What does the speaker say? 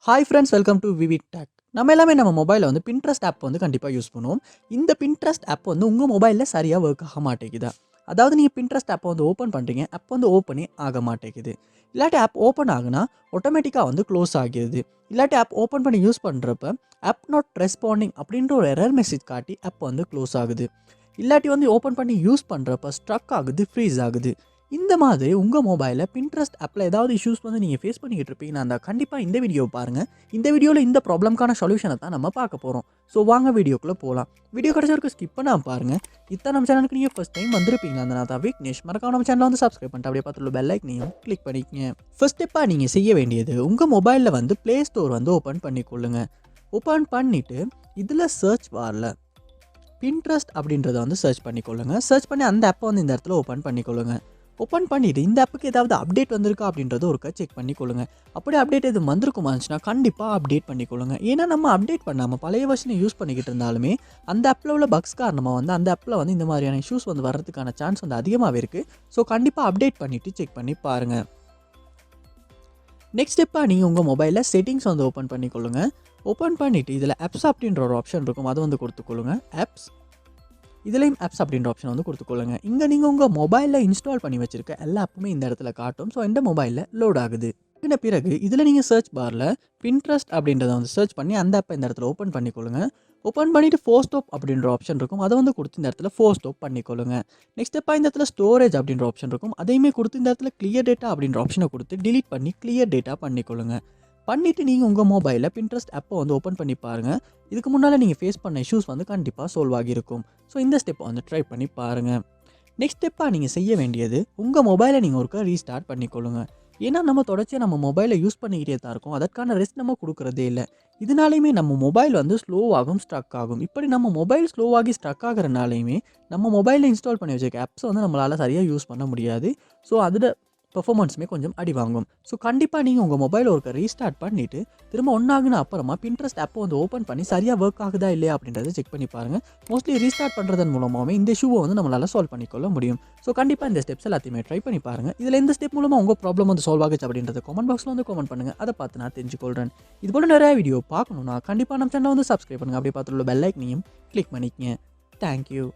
Hi friends, welcome to VividTech. நம்ம எல்லாமே நம்ம மொபைலில் வந்து Pinterest ஆப் வந்து கண்டிப்பாக யூஸ் பண்ணுவோம். இந்த Pinterest ஆப் வந்து உங்கள் மொபைலில் சரியாக ஒர்க் ஆக மாட்டேங்குதா? அதாவது நீங்கள் Pinterest ஆப்பை வந்து ஓப்பன் பண்ணுறீங்க, ஆப் வந்து ஓப்பனே ஆக மாட்டேங்குது. இல்லாட்டி ஆப் ஓப்பன் ஆகுனா ஆட்டோமேட்டிக்காக வந்து க்ளோஸ் ஆகிடுது. இல்லாட்டி ஆப் ஓப்பன் பண்ணி யூஸ் பண்ணுறப்ப ஆப் நாட் ரெஸ்பாண்டிங் அப்படின்ற ஒரு எரர் மெசேஜ் காட்டி ஆப் வந்து க்ளோஸ் ஆகுது. இல்லாட்டி வந்து ஓப்பன் பண்ணி யூஸ் பண்ணுறப்ப ஸ்ட்ரக் ஆகுது, ஃப்ரீஸ் ஆகுது. இந்த மாதிரி உங்கள் மொபைலில் Pinterest ஆப்பில் ஏதாவது இஷ்யூஸ் வந்து நீங்கள் ஃபேஸ் பண்ணிக்கிட்டு இருப்பீங்கன்னா அந்த கண்டிப்பாக இந்த வீடியோவை பாருங்கள். இந்த வீடியோவில் இந்த ப்ராப்ளம்க்கான சொல்யூஷனை தான் நம்ம பார்க்க போகிறோம். ஸோ வாங்க வீடியோக்குள்ளே போகலாம். வீடியோ கடைசி வரைக்கும் ஸ்கிப் பண்ணாமல் பாருங்கள். இத்தனை நம்ம சேனலுக்கு நீங்கள் ஃபஸ்ட் டைம் வந்திருப்பீங்களா? அந்த நான் தான் விக்னேஷ். மறக்காம நம்ம சேனலை வந்து சப்ஸ்கிரைப் பண்ணிட்டு அப்படியே பார்த்துள்ள பெல் ஐக்கனையும் கிளிக் பண்ணிக்கங்க. ஃபர்ஸ்ட் ஸ்டெப்பாக நீங்கள் செய்ய வேண்டியது உங்கள் மொபைலில் வந்து ப்ளே ஸ்டோர் வந்து ஓப்பன் பண்ணிக்கொள்ளுங்க. ஓப்பன் பண்ணிவிட்டு இதில் சர்ச் பாரில் Pinterest அப்படின்றத வந்து சர்ச் பண்ணிக்கொள்ளுங்க. சர்ச் பண்ணி அந்த ஆப்பை வந்து இந்த இடத்துல ஓப்பன் பண்ணிக்கொள்ளுங்க. ஓப்பன் பண்ணிவிட்டு இந்த ஆப்புக்கு ஏதாவது அப்டேட் வந்திருக்கா அப்படின்றத ஒருக்கா செக் பண்ணிக்கொள்ளுங்க. அப்படி அப்டேட் எதுவும் வந்திருக்குமா இருந்துச்சுன்னா கண்டிப்பாக அப்டேட் பண்ணிக்கொள்ளுங்க. ஏன்னா நம்ம அப்டேட் பண்ணாமல் பழைய வருஷனை யூஸ் பண்ணிக்கிட்டு இருந்தாலுமே அந்த ஆப்பில் உள்ள பக்ஸ் காரணமாக வந்து அந்த ஆப்பில் வந்து இந்த மாதிரியான இஷ்யூஸ் வந்து வர்றதுக்கான சான்ஸ் வந்து அதிகமாகவே இருக்குது. ஸோ கண்டிப்பாக அப்டேட் பண்ணிவிட்டு செக் பண்ணி பாருங்கள். நெக்ஸ்ட் ஸ்டெப்பாக நீங்கள் உங்கள் மொபைலில் செட்டிங்ஸ் வந்து ஓப்பன் பண்ணிக்கொள்ளுங்க. ஓப்பன் பண்ணிவிட்டு இதில் ஆப்ஸ் அப்படின்ற ஒரு ஆப்ஷன் இருக்கும், அதை வந்து கொடுத்துக்கொள்ளுங்க. ஆப்ஸ் இதுலேயும் ஆப்ஸ் அப்படின்ற ஆப்ஷன் வந்து கொடுத்துக்கொள்ளுங்க. இங்கே நீங்கள் உங்கள் மொபைலில் இன்ஸ்டால் பண்ணி வச்சுருக்க எல்லா ஆப்புமே இந்த இடத்துல காட்டும். ஸோ இந்த மொபைலில் லோட் ஆகுது. இதுன பிறகு இதில் நீங்கள் சர்ச் பாரில் Pinterest அப்படின்றத வந்து சர்ச் பண்ணி அந்த ஆப்பை இந்த இடத்துல ஓப்பன் பண்ணிக்கொள்ளுங்க. ஓப்பன் பண்ணிவிட்டு ஃபோர் ஸ்டாப் அப்படின்ற ஆப்ஷன் இருக்கும், அதை வந்து கொடுத்து இந்த இடத்துல ஃபோர் ஸ்டாப் பண்ணிக்கொள்ளுங்க. நெக்ஸ்ட் ஸ்டெப்பாக இந்த இடத்துல ஸ்டோரேஜ் அப்படின்ற ஆப்ஷன் இருக்கும், அதையுமே கொடுத்து இந்த இடத்துல கிளியர் டேட்டா அப்படின்ற ஆப்ஷனை கொடுத்து டிலீட் பண்ணி கிளியர் டேட்டா பண்ணிக்கொள்ளுங்க. பண்ணிவிட்டு நீங்கள் உங்கள் மொபைலில் Pinterest ஆப்பை வந்து ஓப்பன் பண்ணி பாருங்கள். இதுக்கு முன்னால் நீங்கள் ஃபேஸ் பண்ண இஷ்யூஸ் வந்து கண்டிப்பாக சால்வ் ஆகியிருக்கும். ஸோ இந்த ஸ்டெப்பை வந்து ட்ரை பண்ணி பாருங்கள். நெக்ஸ்ட் ஸ்டெப்பாக நீங்கள் செய்ய வேண்டியது உங்கள் மொபைலை நீங்கள் ஒருக்கா ரீஸ்டார்ட் பண்ணிக்கொள்ளுங்க. ஏன்னா நம்ம தொடர்ச்சியாக நம்ம மொபைலை யூஸ் பண்ணிக்கிட்டே தான் இருக்கோம், அதற்கான ரெஸ்ட் நம்ம கொடுக்குறதே இல்லை. இதனாலையுமே நம்ம மொபைல் வந்து ஸ்லோவாகும், ஸ்ட்ரக் ஆகும். இப்படி நம்ம மொபைல் ஸ்லோவாகி ஸ்ட்ரக் ஆகிறனாலையுமே நம்ம மொபைலில் இன்ஸ்டால் பண்ணி வச்சுருக்க ஆப்ஸை வந்து நம்மளால் சரியாக யூஸ் பண்ண முடியாது. ஸோ அதில் பெர்ஃபார்மன்ஸுமே கொஞ்சம் அடி வாங்கும். ஸோ கண்டிப்பாக நீங்கள் உங்கள் மொபைல் ஒருக்க ரீஸ்டார்ட் பண்ணிவிட்டு திரும்ப ஒன்றாகுன அப்புறமா Pinterest ஆப்பை வந்து ஓப்பன் பண்ணி சரியாக ஒர்க் ஆகுதா இல்லையா அப்படின்றத செக் பண்ணி பாருங்கள். மோஸ்ட்லி ரீஸ்டார்ட் பண்ணுறதன் மூலமாகவே இந்த இஷ்யூவை வந்து நம்மளால் சால்வ் பண்ணிக்கொள்ள முடியும். ஸோ கண்டிப்பாக இந்த ஸ்டெப்ஸ் எல்லாத்தையுமே ட்ரை பண்ணி பாருங்கள். இதில் எந்த ஸ்டெப் மூலமாக உங்கள் ப்ராப்ளம் வந்து சால்வ் ஆகுச்சு அப்படின்றத கமெண்ட் பாக்ஸில் வந்து கமெண்ட் பண்ணுங்கள். அதை பார்த்து நான் தெரிஞ்சுக்கொள்கிறேன். இது போல நிறைய வீடியோ பார்க்கணுன்னா கண்டிப்பாக நம்ம சேனலை வந்து சப்ஸ்கிரைப் பண்ணுங்கள். அப்படியே பார்த்துள்ள பெல் ஐக்கனையும் கிளிக் பண்ணிக்கங்க. தேங்க்யூ.